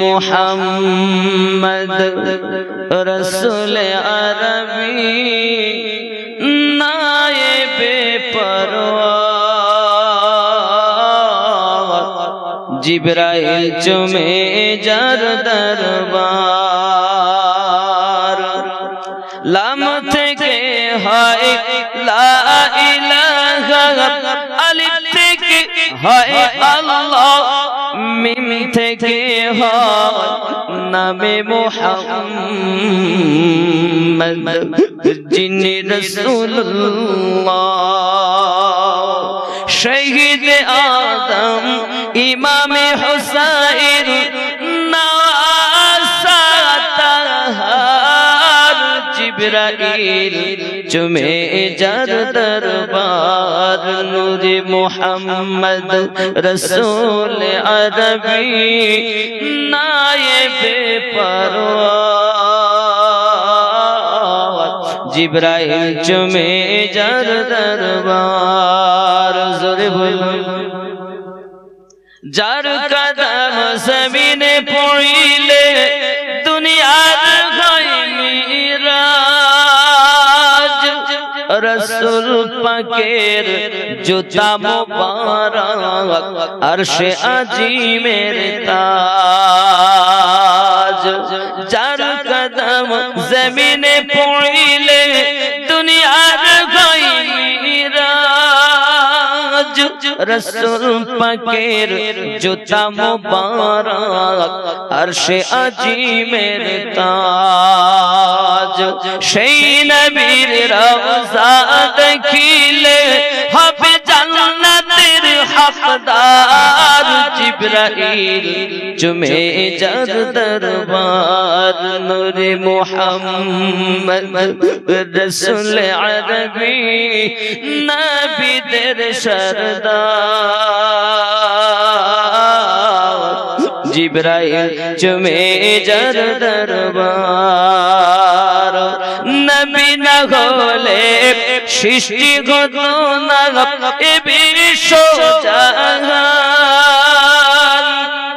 মুহাম্মদ রসুল আরবি নায়েবে পরওয়ার জিবরাইল চুমে যার দরবার লাম থেকে হয় লা ইলাহা আলিফ থেকে হয় আল্লাহ মিম থেকে হয় নামে মুহাম্মদ যিনি রাসূলুল্লাহ শহীদ আদম ইমামে হুসাইন জিবরাইল চুমে যার দরবার নূরে মুহাম্মদ রসুল আরবি নায়েবে পরওয়ার জিবরাইল চুমে যার দরবার জোরে বলুন যার কদম জমিনে পড়িলে দুনিয়ার হয় মিরাজ রসুল পাকের জুতা মুবারক আরশে আজিমের তাজ যার কদম জমিনে পড়িলে দুনিয়ার হয় মিরাজ রসুল পাকের জুতা মুবারক আরশে আজিমের তাজ সেই নবীর রওজা দেখিলে হবে জান্নাতের হকদার জিবরাইল চুমে যার দরবার নূরে মুহাম্মদ রসুল আরবি নবীদের সরদার জিবরাইল চুমে যার দরবার নবী না হলে সৃষ্টি হতো না এ বিশ্ব জাহান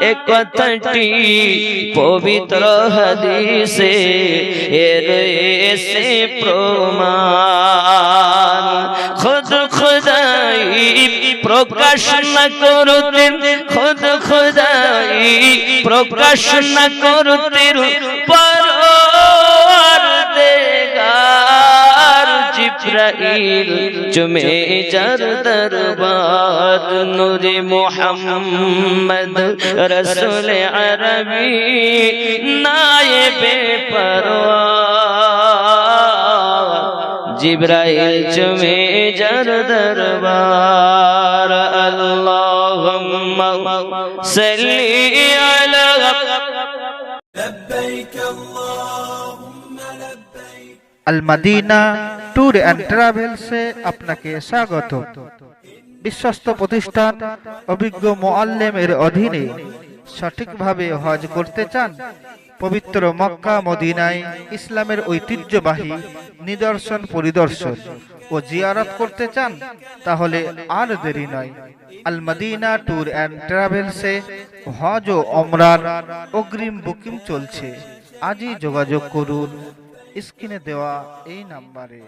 এ কথাটি পবিত্র হাদিসে রয়েছে প্রমাণ খুদ খুদাই প্রকাশ না করতেন খুদ খুদাই প্রকাশ না করতেন পরওয়ারদিগার জিবরাইল চুমে যার দরবার নূরে মুহাম্মদ রসুল আরবি নায়েবে পরওয়ার জিবরাইল চুমে যার দরবার আল্লাহুম্মা সাল্লি আলা لبيك اللهم لبيك আল মাদিনা ট্যুর অ্যান্ড ট্রাভেলসে আপনাকে স্বাগত। বিশ্বস্ত প্রতিষ্ঠান অভিজ্ঞ মুআল্লিমের অধীনে সঠিকভাবে হজ করতে চান, পবিত্র মক্কা মদিনায় ইসলামের ঐতিহ্যবাহী নিদর্শন পরিদর্শন ও জিয়ারত করতে চান, তাহলে আর দেরি নয়। আল মাদিনা ট্যুর অ্যান্ড ট্রাভেলসে হজ ও ওমরার অগ্রিম বুকিং চলছে। আজই যোগাযোগ করুন স্ক্রিনে দেওয়া এই নাম্বারে।